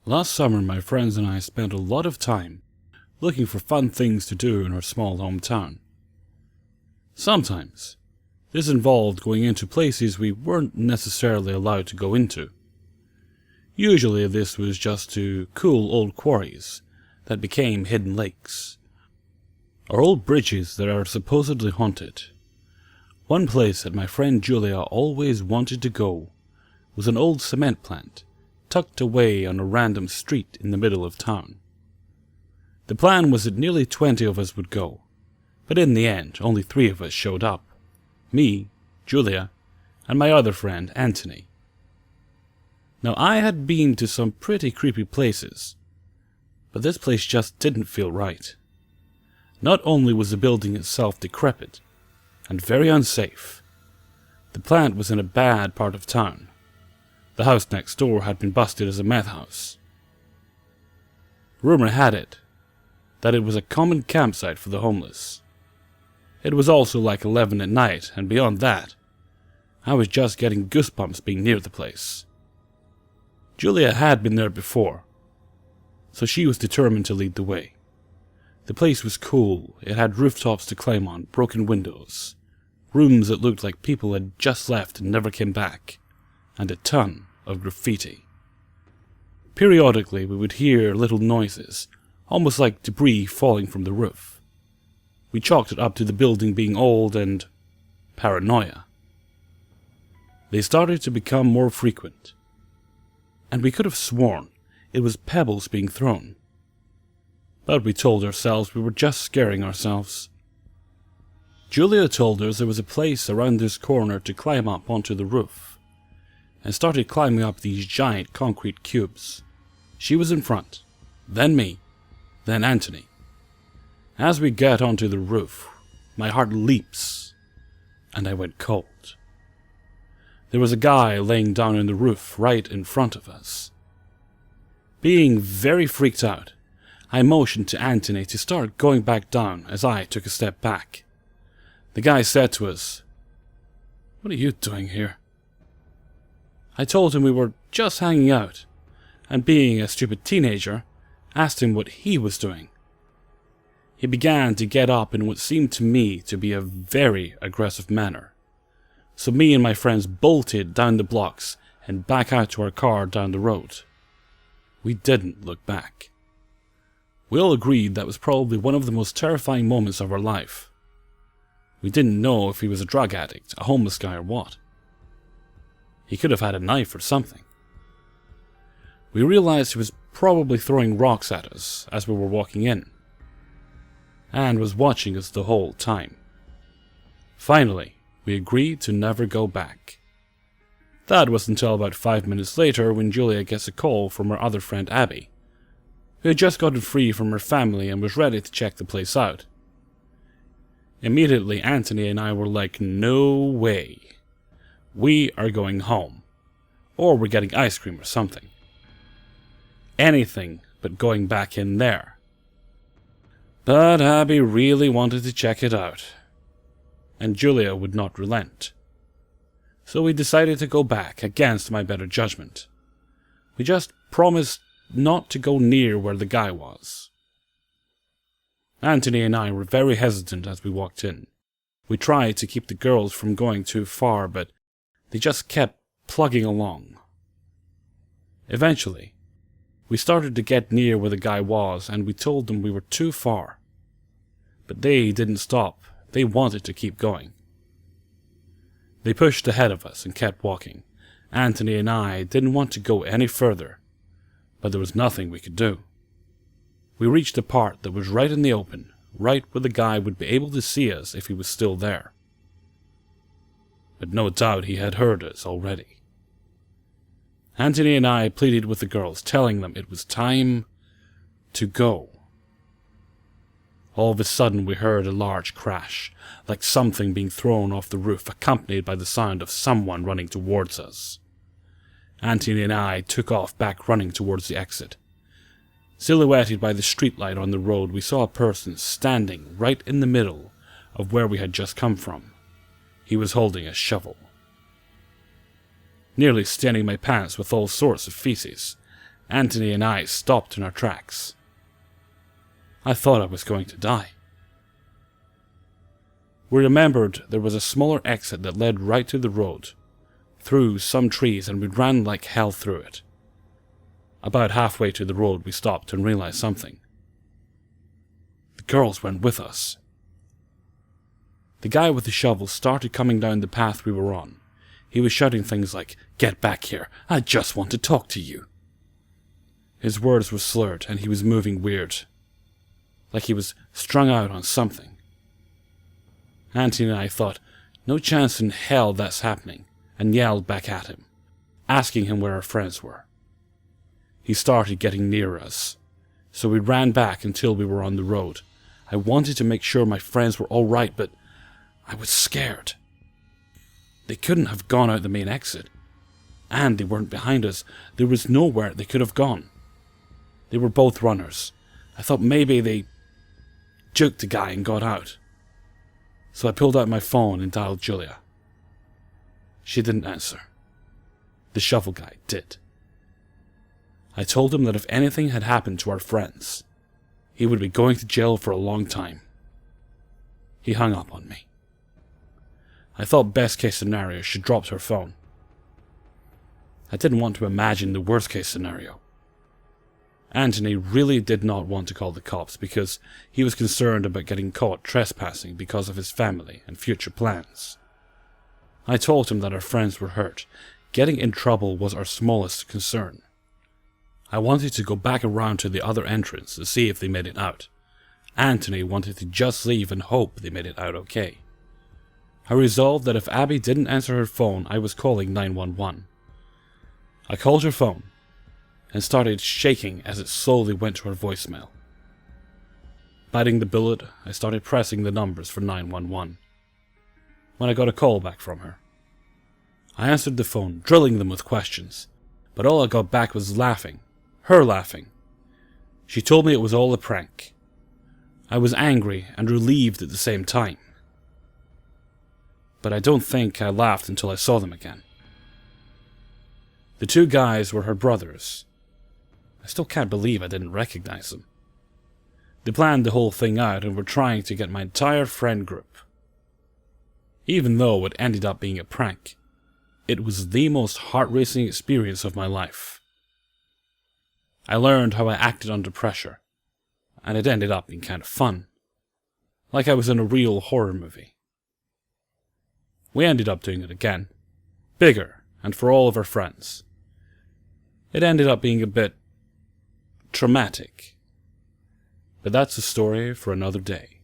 Last summer, my friends and I spent a lot of time looking for fun things to do in our small hometown. Sometimes, this involved going into places we weren't necessarily allowed to go into. Usually this was just to cool old quarries that became hidden lakes, or old bridges that are supposedly haunted. One place that my friend Julia always wanted to go was an old cement plant tucked away on a random street in the middle of town. The plan was that nearly 20 of us would go, but in the end only 3 of us showed up. Me, Julia, and my other friend Anthony. Now I had been to some pretty creepy places, but this place just didn't feel right. Not only was the building itself decrepit and very unsafe, the plant was in a bad part of town. The house next door had been busted as a meth house. Rumor had it that it was a common campsite for the homeless. It was also like 11 at night, and beyond that, I was just getting goosebumps being near the place. Julia had been there before, so she was determined to lead the way. The place was cool. It had rooftops to climb on, broken windows, rooms that looked like people had just left and never came back, and a ton of graffiti. Periodically we would hear little noises, almost like debris falling from the roof. We chalked it up to the building being old and paranoia. They started to become more frequent, and we could have sworn it was pebbles being thrown. But we told ourselves we were just scaring ourselves. Julia told us there was a place around this corner to climb up onto the roof, and started climbing up these giant concrete cubes. She was in front, then me, then Anthony. As we get onto the roof, my heart leaps, and I went cold. There was a guy laying down on the roof right in front of us. Being very freaked out, I motioned to Anthony to start going back down as I took a step back. The guy said to us, "What are you doing here?" I told him we were just hanging out, and being a stupid teenager, asked him what he was doing. He began to get up in what seemed to me to be a very aggressive manner. So me and my friends bolted down the blocks and back out to our car down the road. We didn't look back. We all agreed that was probably one of the most terrifying moments of our life. We didn't know if he was a drug addict, a homeless guy, or what. He could have had a knife or something. We realized he was probably throwing rocks at us as we were walking in, and was watching us the whole time. Finally, we agreed to never go back. That was until about 5 minutes later when Julia gets a call from her other friend Abby, who had just gotten free from her family and was ready to check the place out. Immediately, Anthony and I were like, no way. We are going home, or we're getting ice cream or something. Anything but going back in there. But Abby really wanted to check it out, and Julia would not relent. So we decided to go back against my better judgment. We just promised not to go near where the guy was. Anthony and I were very hesitant as we walked in. We tried to keep the girls from going too far, but they just kept plugging along. Eventually, we started to get near where the guy was, and we told them we were too far. But they didn't stop. They wanted to keep going. They pushed ahead of us and kept walking. Anthony and I didn't want to go any further, but there was nothing we could do. We reached a part that was right in the open, right where the guy would be able to see us if he was still there. But no doubt he had heard us already. Anthony and I pleaded with the girls, telling them it was time to go. All of a sudden we heard a large crash, like something being thrown off the roof, accompanied by the sound of someone running towards us. Anthony and I took off back running towards the exit. Silhouetted by the streetlight on the road, we saw a person standing right in the middle of where we had just come from. He was holding a shovel. Nearly staining my pants with all sorts of feces, Anthony and I stopped in our tracks. I thought I was going to die. We remembered there was a smaller exit that led right to the road, through some trees, and we ran like hell through it. About halfway to the road we stopped and realized something. The girls went with us. The guy with the shovel started coming down the path we were on. He was shouting things like, "Get back here, I just want to talk to you." His words were slurred and he was moving weird, like he was strung out on something. Auntie and I thought, no chance in hell that's happening, and yelled back at him, asking him where our friends were. He started getting near us, so we ran back until we were on the road. I wanted to make sure my friends were all right, but I was scared. They couldn't have gone out the main exit, and they weren't behind us. There was nowhere they could have gone. They were both runners. I thought maybe they juked the guy and got out. So I pulled out my phone and dialed Julia. She didn't answer. The shovel guy did. I told him that if anything had happened to our friends, he would be going to jail for a long time. He hung up on me. I thought best case scenario she dropped her phone. I didn't want to imagine the worst case scenario. Anthony really did not want to call the cops because he was concerned about getting caught trespassing because of his family and future plans. I told him that our friends were hurt. Getting in trouble was our smallest concern. I wanted to go back around to the other entrance to see if they made it out. Anthony wanted to just leave and hope they made it out okay. I resolved that if Abby didn't answer her phone, I was calling 911. I called her phone and started shaking as it slowly went to her voicemail. Biting the bullet, I started pressing the numbers for 911. When I got a call back from her, I answered the phone, drilling them with questions, but all I got back was laughing. Her laughing. She told me it was all a prank. I was angry and relieved at the same time. But I don't think I laughed until I saw them again. The two guys were her brothers. I still can't believe I didn't recognize them. They planned the whole thing out and were trying to get my entire friend group. Even though it ended up being a prank, it was the most heart-racing experience of my life. I learned how I acted under pressure, and it ended up being kind of fun, like I was in a real horror movie. We ended up doing it again, bigger, and for all of our friends. It ended up being a bit traumatic, but that's a story for another day.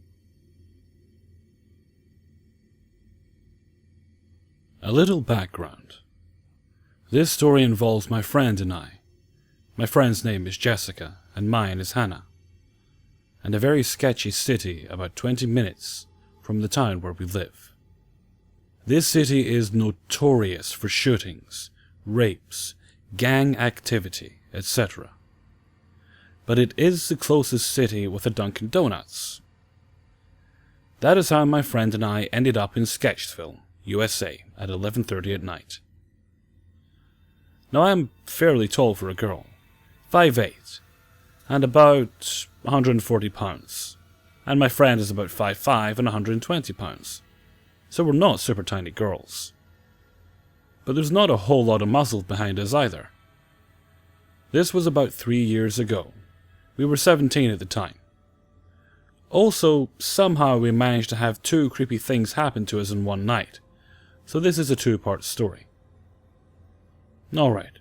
A little background. This story involves my friend and I. My friend's name is Jessica, and mine is Hannah, and a very sketchy city about 20 minutes from the town where we live. This city is notorious for shootings, rapes, gang activity, etc. But it is the closest city with a Dunkin' Donuts. That is how my friend and I ended up in Sketchville, USA at 11:30 at night. Now I am fairly tall for a girl, 5'8", and about 140 pounds, and my friend is about 5'5" and 120 pounds, so we're not super tiny girls. But there's not a whole lot of muscle behind us either. This was about 3 years ago. We were 17 at the time. Also, somehow we managed to have 2 creepy things happen to us in one night, so this is a 2-part story. Alright,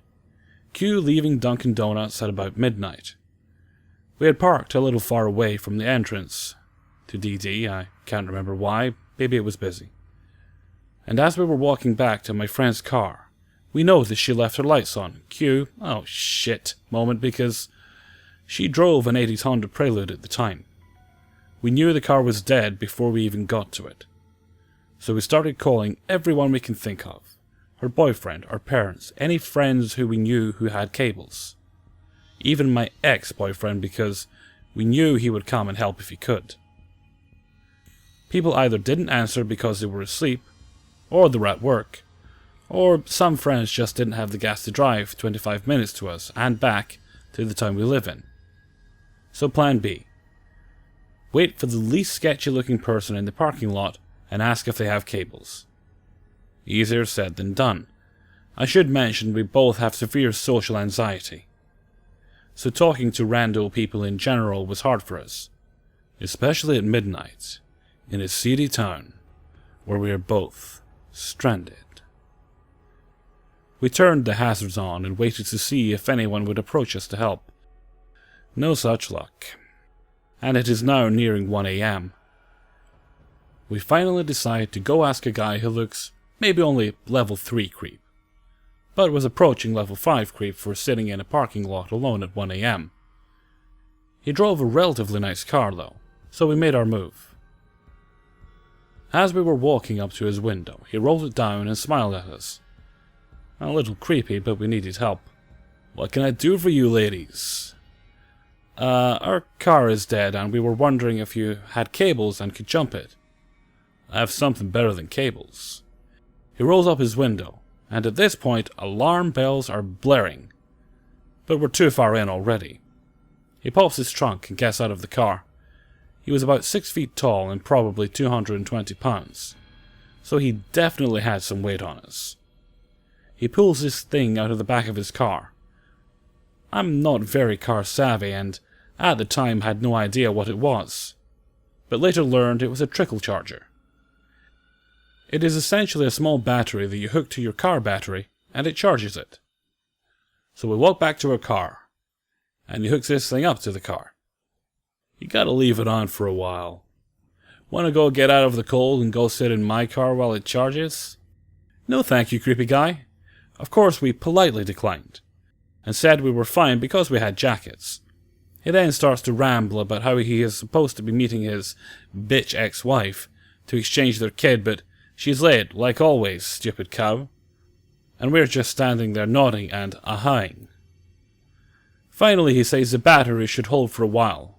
cue leaving Dunkin' Donuts at about midnight. We had parked a little far away from the entrance to DD, I can't remember why, maybe it was busy. And as we were walking back to my friend's car, we noticed she left her lights on. Cue, oh shit, moment, because she drove an 80s Honda Prelude at the time. We knew the car was dead before we even got to it. So we started calling everyone we can think of. Her boyfriend, our parents, any friends who we knew who had cables. Even my ex-boyfriend, because we knew he would come and help if he could. People either didn't answer because they were asleep, or they were at work, or some friends just didn't have the gas to drive 25 minutes to us and back to the town we live in. So plan B. Wait for the least sketchy looking person in the parking lot and ask if they have cables. Easier said than done. I should mention we both have severe social anxiety. So talking to rando people in general was hard for us. Especially at midnight, in a seedy town, where we are both stranded. We turned the hazards on and waited to see if anyone would approach us to help. No such luck. And it is now nearing 1 AM. We finally decide to go ask a guy who looks maybe only level 3 creep, but was approaching level 5 creep for sitting in a parking lot alone at 1 AM. He drove a relatively nice car though, so we made our move. As we were walking up to his window, he rolled it down and smiled at us. A little creepy, but we needed help. "What can I do for you, ladies?" Our car is dead and we were wondering if you had cables and could jump it." "I have something better than cables." He rolls up his window, and at this point alarm bells are blaring. But we're too far in already. He pops his trunk and gets out of the car. He was about 6 feet tall and probably 220 pounds, so he definitely had some weight on us. He pulls this thing out of the back of his car. I'm not very car savvy and at the time had no idea what it was, but later learned it was a trickle charger. It is essentially a small battery that you hook to your car battery and it charges it. So we walk back to our car, and he hooks this thing up to the car. "You gotta leave it on for a while. Wanna go get out of the cold and go sit in my car while it charges?" "No thank you, creepy guy." Of course we politely declined, and said we were fine because we had jackets. He then starts to ramble about how he is supposed to be meeting his bitch ex-wife to exchange their kid, but she's late, like always, stupid cow. And we're just standing there nodding and ahhing. Finally he says the battery should hold for a while,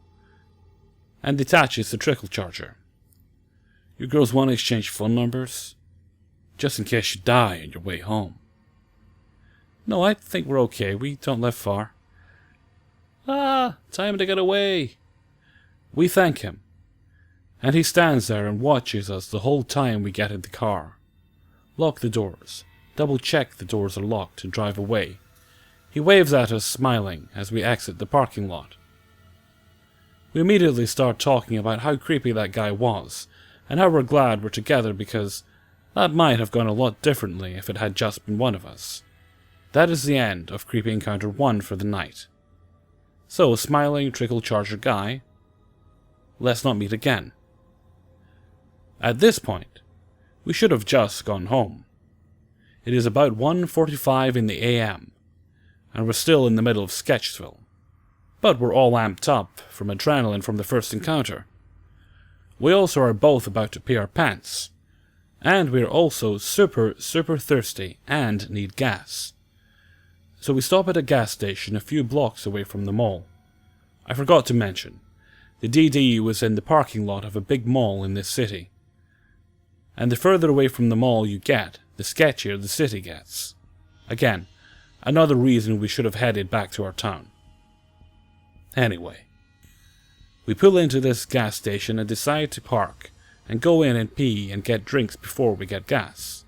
and detaches the trickle charger. "You girls want to exchange phone numbers? Just in case you die on your way home." "No, I think we're okay. We don't live far." Time to get away." We thank him, and he stands there and watches us the whole time we get in the car. Lock the doors, double check the doors are locked, and drive away. He waves at us smiling as we exit the parking lot. We immediately start talking about how creepy that guy was, and how we're glad we're together because that might have gone a lot differently if it had just been one of us. That is the end of Creepy Encounter 1 for the night. So, smiling trickle charger guy, let's not meet again. At this point, we should have just gone home. It is about 1:45 in the AM, and we're still in the middle of Sketchville. But we're all amped up from adrenaline from the first encounter. We also are both about to pee our pants, and we're also super thirsty and need gas. So we stop at a gas station a few blocks away from the mall. I forgot to mention, the DD was in the parking lot of a big mall in this city. And the further away from the mall you get, the sketchier the city gets. Again, another reason we should have headed back to our town. Anyway, we pull into this gas station and decide to park and go in and pee and get drinks before we get gas.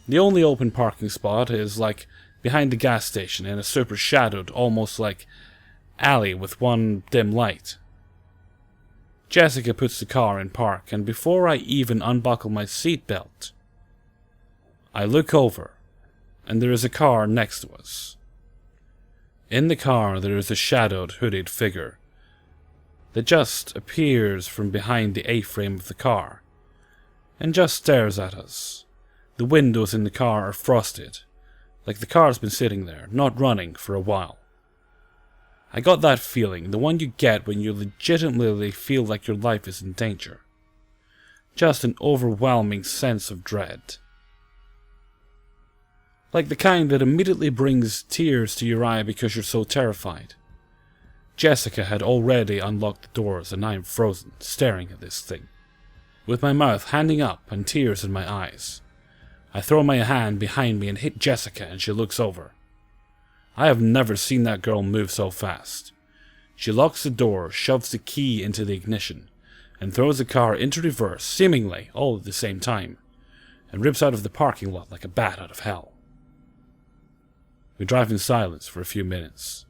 The only open parking spot is like behind the gas station in a super shadowed, almost like alley with one dim light. Jessica puts the car in park, and before I even unbuckle my seatbelt, I look over, and there is a car next to us. In the car there is a shadowed, hooded figure that just appears from behind the A-frame of the car, and just stares at us. The windows in the car are frosted, like the car's been sitting there, not running, for a while. I got that feeling, the one you get when you legitimately feel like your life is in danger. Just an overwhelming sense of dread. Like the kind that immediately brings tears to your eye because you're so terrified. Jessica had already unlocked the doors and I am frozen, staring at this thing, with my mouth handing up and tears in my eyes. I throw my hand behind me and hit Jessica and she looks over. I have never seen that girl move so fast. She locks the door, shoves the key into the ignition, and throws the car into reverse, seemingly all at the same time, and rips out of the parking lot like a bat out of hell. We drive in silence for a few minutes,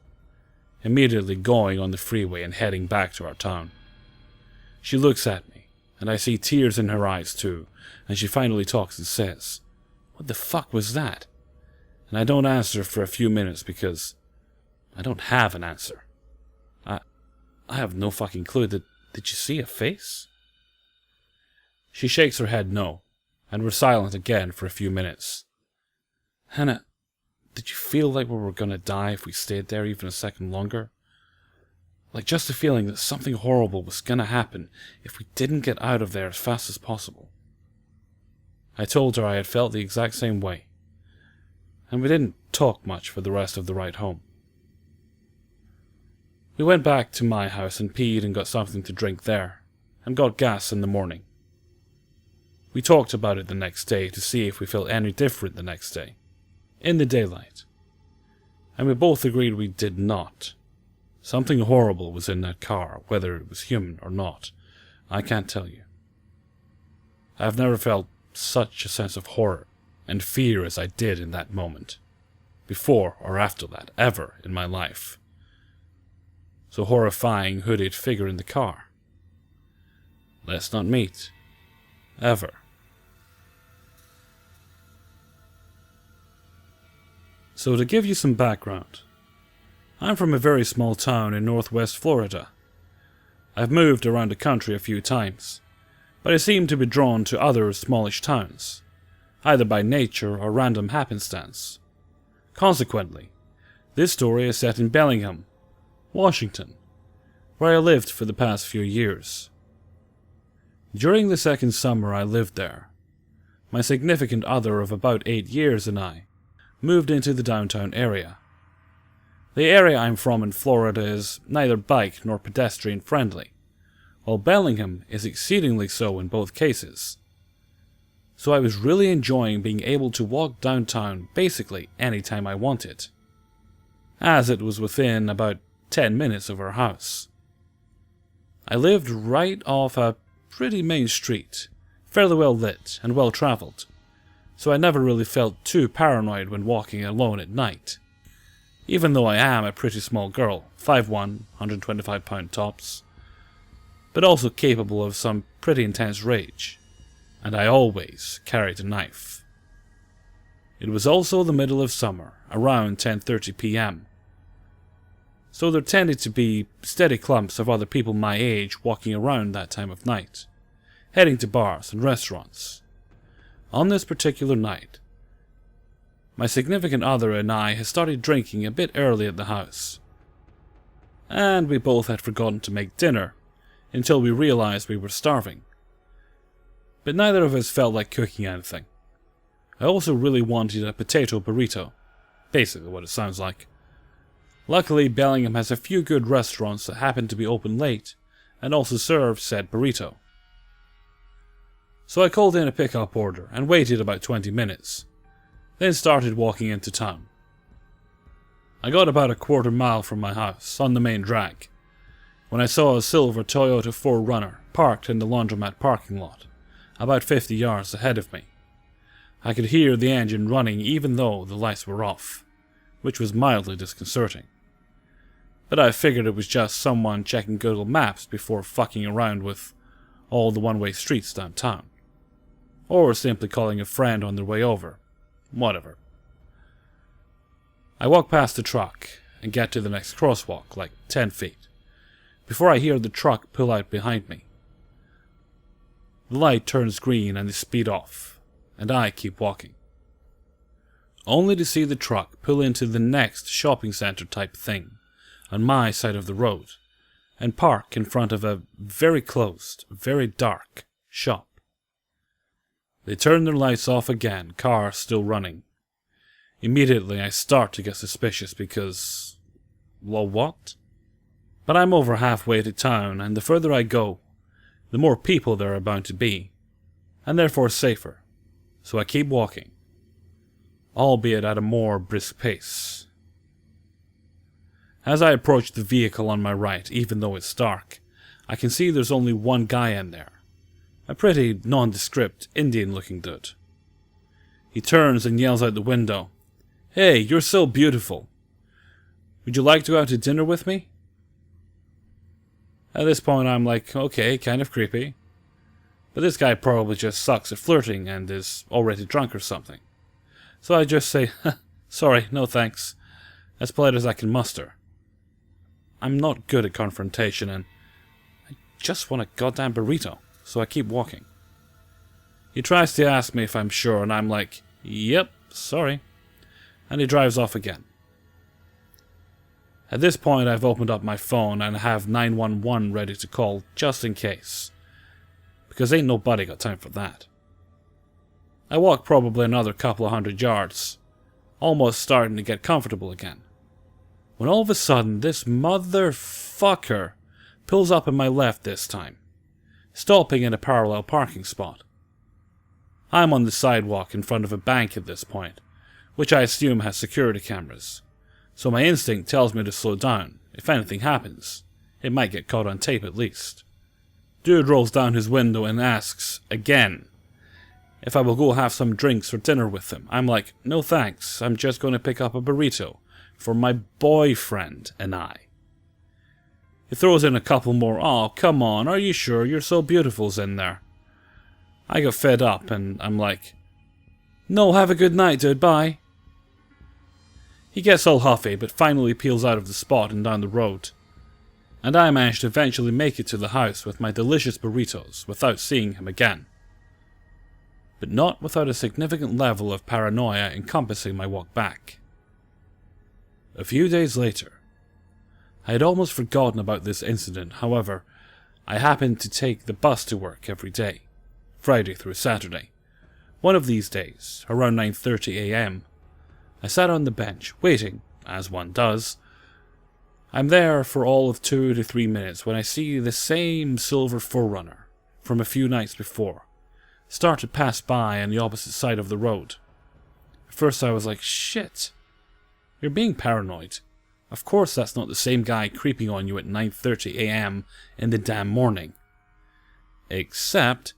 immediately going on the freeway and heading back to our town. She looks at me, and I see tears in her eyes too, and she finally talks and says, "What the fuck was that?" And I don't answer for a few minutes because I don't have an answer. I have no fucking clue. Did you see a face? She shakes her head no, and we're silent again for a few minutes. "Hannah, did you feel like we were gonna die if we stayed there even a second longer? Like just the feeling that something horrible was gonna happen if we didn't get out of there as fast as possible?" I told her I had felt the exact same way, and we didn't talk much for the rest of the ride home. We went back to my house and peed and got something to drink there, and got gas in the morning. We talked about it the next day to see if we felt any different the next day, in the daylight, and we both agreed we did not. Something horrible was in that car, whether it was human or not, I can't tell you. I've never felt such a sense of horror and fear as I did in that moment, before or after that, ever in my life. So horrifying hooded figure in the car. Let's not meet. Ever. So to give you some background, I'm from a very small town in northwest Florida. I've moved around the country a few times, but I seem to be drawn to other smallish towns, either by nature or random happenstance. Consequently, this story is set in Bellingham, Washington, where I lived for the past few years. During the second summer I lived there, my significant other of about 8 years and I moved into the downtown area. The area I'm from in Florida is neither bike nor pedestrian friendly, while Bellingham is exceedingly so in both cases. So I was really enjoying being able to walk downtown basically any time I wanted, as it was within about 10 minutes of our house. I lived right off a pretty main street, fairly well lit and well travelled, so I never really felt too paranoid when walking alone at night, even though I am a pretty small girl, 5'1", 125 tops, but also capable of some pretty intense rage, and I always carried a knife. It was also the middle of summer, around 10:30 p.m, so there tended to be steady clumps of other people my age walking around that time of night, heading to bars and restaurants. On this particular night, my significant other and I had started drinking a bit early at the house, and we both had forgotten to make dinner until we realized we were starving. But neither of us felt like cooking anything. I also really wanted a potato burrito, basically what it sounds like. Luckily, Bellingham has a few good restaurants that happen to be open late and also serve said burrito. So I called in a pickup order and waited about 20 minutes, then started walking into town. I got about a quarter mile from my house, on the main drag, when I saw a silver Toyota 4Runner parked in the laundromat parking lot, about 50 yards ahead of me. I could hear the engine running even though the lights were off, which was mildly disconcerting. But I figured it was just someone checking Google Maps before fucking around with all the one-way streets downtown. Or simply calling a friend on their way over. Whatever. I walk past the truck and get to the next crosswalk, like 10 feet, before I hear the truck pull out behind me. The light turns green and they speed off, and I keep walking, only to see the truck pull into the next shopping center type thing on my side of the road and park in front of a very closed, very dark shop. They turn their lights off again, car still running. Immediately I start to get suspicious because... well, what? But I'm over halfway to town, and the further I go, the more people there are bound to be, and therefore safer, so I keep walking, albeit at a more brisk pace. As I approach the vehicle on my right, even though it's dark, I can see there's only one guy in there. A pretty nondescript Indian-looking dude. He turns and yells out the window, "Hey, you're so beautiful. Would you like to go out to dinner with me?" At this point I'm like, okay, kind of creepy. But this guy probably just sucks at flirting and is already drunk or something. So I just say, "Sorry, no thanks," as polite as I can muster. I'm not good at confrontation and I just want a goddamn burrito, so I keep walking. He tries to ask me if I'm sure and I'm like, "Yep, sorry," and he drives off again. At this point I've opened up my phone and have 911 ready to call just in case, because ain't nobody got time for that. I walk probably another couple of 100 yards, almost starting to get comfortable again, when all of a sudden this motherfucker pulls up in my left this time, stopping in a parallel parking spot. I'm on the sidewalk in front of a bank at this point, which I assume has security cameras, so my instinct tells me to slow down. If anything happens, it might get caught on tape at least. Dude rolls down his window and asks, again, if I will go have some drinks or dinner with him. I'm like, "No thanks, I'm just going to pick up a burrito for my boyfriend and I." He throws in a couple more, "Oh, come on, are you sure? You're so beautiful's in there." I got fed up and I'm like, "No, have a good night, dude, bye." He gets all huffy, but finally peels out of the spot and down the road, and I managed to eventually make it to the house with my delicious burritos without seeing him again. But not without a significant level of paranoia encompassing my walk back. A few days later, I had almost forgotten about this incident. However, I happened to take the bus to work every day, Friday through Saturday. One of these days, around 9:30 a.m, I sat on the bench, waiting, as one does. I'm there for all of 2 to 3 minutes when I see the same silver 4Runner from a few nights before start to pass by on the opposite side of the road. At first I was like, shit, you're being paranoid. Of course that's not the same guy creeping on you at 9:30 a.m. in the damn morning. Except,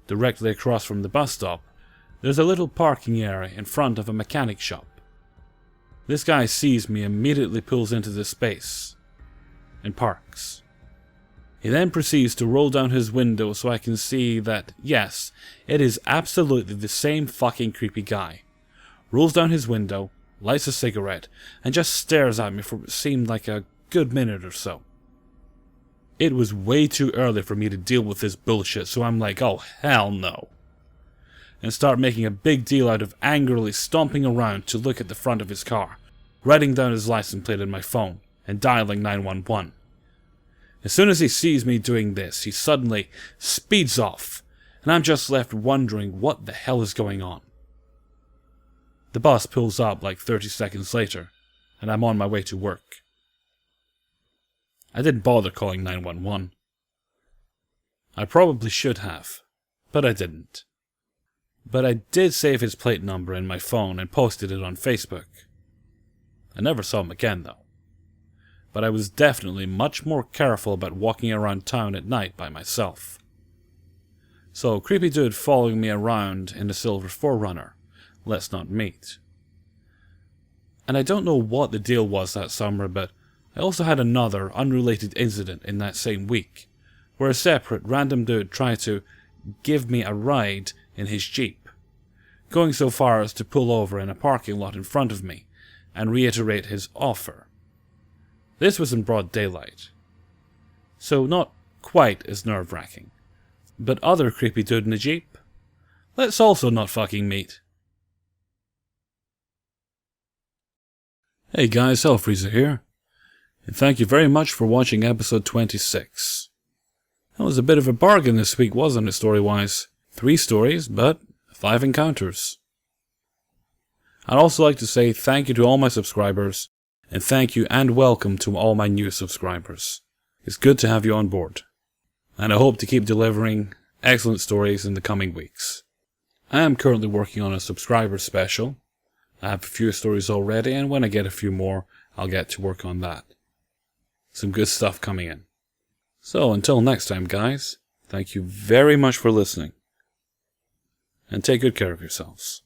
directly across from the bus stop, there's a little parking area in front of a mechanic shop. This guy sees me and immediately pulls into this space and parks. He then proceeds to roll down his window so I can see that, yes, it is absolutely the same fucking creepy guy. Rolls down his window, lights a cigarette, and just stares at me for what seemed like a good minute or so. It was way too early for me to deal with this bullshit, so I'm like, oh hell no. And start making a big deal out of angrily stomping around to look at the front of his car, writing down his license plate in my phone, and dialing 911. As soon as he sees me doing this, he suddenly speeds off, and I'm just left wondering what the hell is going on. The bus pulls up like 30 seconds later, and I'm on my way to work. I didn't bother calling 911. I probably should have, but I didn't. But I did save his plate number in my phone and posted it on Facebook. I never saw him again though. But I was definitely much more careful about walking around town at night by myself. So, creepy dude following me around in the silver 4Runner, let's not meet. And I don't know what the deal was that summer, but I also had another unrelated incident in that same week, where a separate random dude tried to give me a ride in his Jeep, going so far as to pull over in a parking lot in front of me and reiterate his offer. This was in broad daylight, so not quite as nerve-wracking. But other creepy dude in a Jeep? Let's also not fucking meet. Hey guys, Hellfreezer here, and thank you very much for watching episode 26. That was a bit of a bargain this week, wasn't it, story-wise? 3 stories, but 5 encounters. I'd also like to say thank you to all my subscribers, and thank you and welcome to all my new subscribers. It's good to have you on board, and I hope to keep delivering excellent stories in the coming weeks. I am currently working on a subscriber special. I have a few stories already, and when I get a few more, I'll get to work on that. some good stuff coming in. So until next time, guys, thank you very much for listening. And take good care of yourselves.